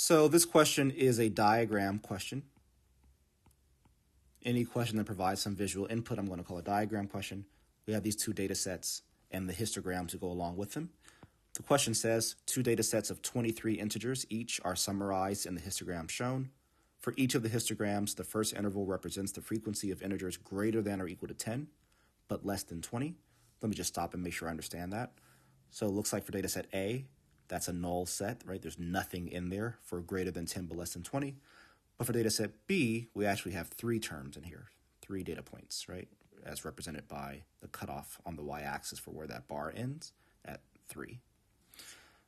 So this question is a diagram question. Any question that provides some visual input, I'm going to call a diagram question. We have these two data sets and the histograms to go along with them. The question says two data sets of 23 integers each are summarized in the histogram shown. For each of the histograms, the first interval represents the frequency of integers greater than or equal to 10, but less than 20. Let me just stop and make sure I understand that. So it looks like for data set A, that's a null set, right? There's nothing in there for greater than 10 but less than 20. But for data set B, we actually have three terms in here, 3 data points, right? As represented by the cutoff on the y-axis for where that bar ends at 3.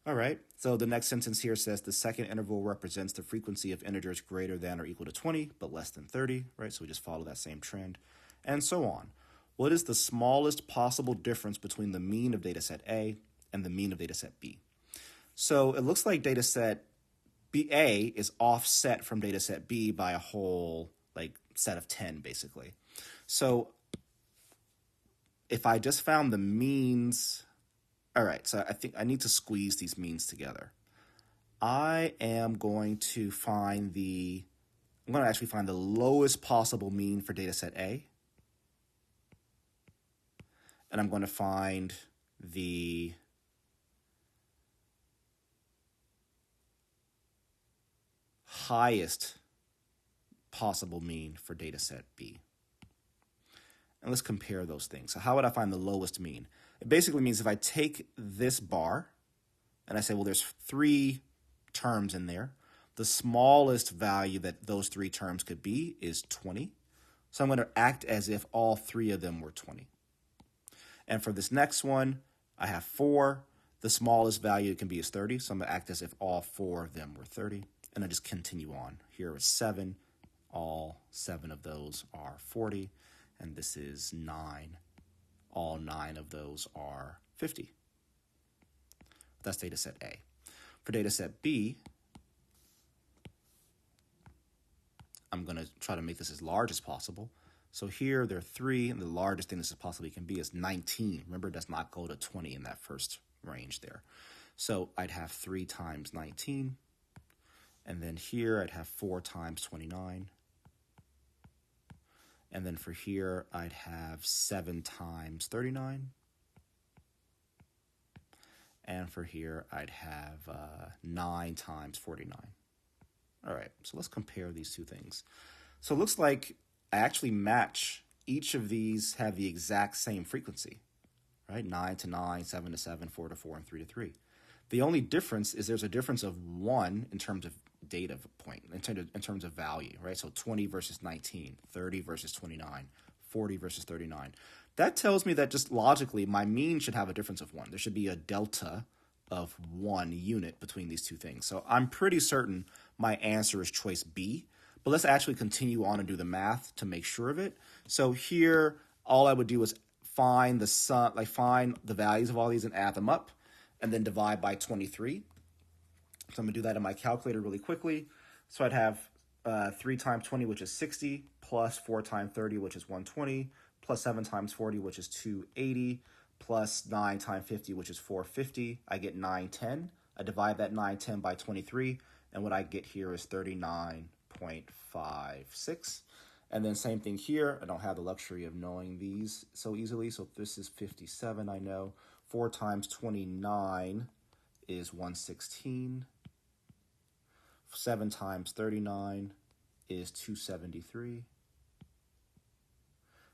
All right, so the next sentence here says the second interval represents the frequency of integers greater than or equal to 20, but less than 30, right? So we just follow that same trend, and so on. What is the smallest possible difference between the mean of data set A and the mean of data set B? So it looks like data set A is offset from data set B by a whole set of 10, basically. So if I just found the means, all right, so I think I need to squeeze these means together. I am going to find I'm going to actually find the lowest possible mean for data set A. And I'm going to find the highest possible mean for data set B. And let's compare those things. So how would I find the lowest mean? It basically means if I take this bar and I say, well, there's 3 terms in there, the smallest value that those 3 terms could be is 20. So I'm going to act as if all 3 of them were 20. And for this next one, I have 4. The smallest value it can be is 30. So I'm going to act as if all 4 of them were 30. And I just continue on. Here is 7. All 7 of those are 40. And this is 9. All 9 of those are 50. That's data set A. For data set B, I'm going to try to make this as large as possible. So here there are 3, and the largest thing this possibly can be is 19. Remember, it does not go to 20 in that first range there. So I'd have 3 times 19. And then here I'd have 4 times 29. And then for here, I'd have 7 times 39. And for here, I'd have 9 times 49. All right, so let's compare these two things. So it looks like I actually match each of these have the exact same frequency, right? 9 to 9, 7 to 7, 4 to 4, and 3 to 3. The only difference is there's a difference of 1 in terms of data point, in terms of value, right? So 20 versus 19, 30 versus 29, 40 versus 39. That tells me that just logically, my mean should have a difference of 1. There should be a delta of 1 unit between these two things. So I'm pretty certain my answer is choice B. But let's actually continue on and do the math to make sure of it. So here, all I would do is find find the values of all these and add them up, and then divide by 23. So I'm going to do that in my calculator really quickly. So I'd have 3 times 20, which is 60, plus 4 times 30, which is 120, plus 7 times 40, which is 280, plus 9 times 50, which is 450. I get 910. I divide that 910 by 23, and what I get here is 39.56. And then same thing here. I don't have the luxury of knowing these so easily. So this is 57, I know. 4 times 29 is 116. 7 times 39 is 273.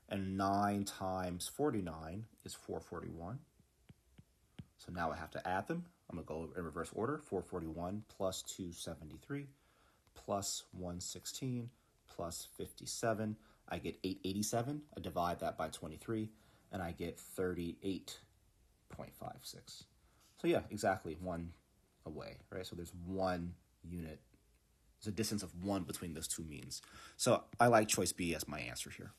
And 9 times 49 is 441. So now I have to add them. I'm going to go in reverse order. 441 plus 273 plus 116 plus 57. I get 887. I divide that by 23, and I get 38.56. So yeah, exactly 1 away, right? So there's 1 unit. There's a distance of 1 between those two means. So I like choice B as my answer here.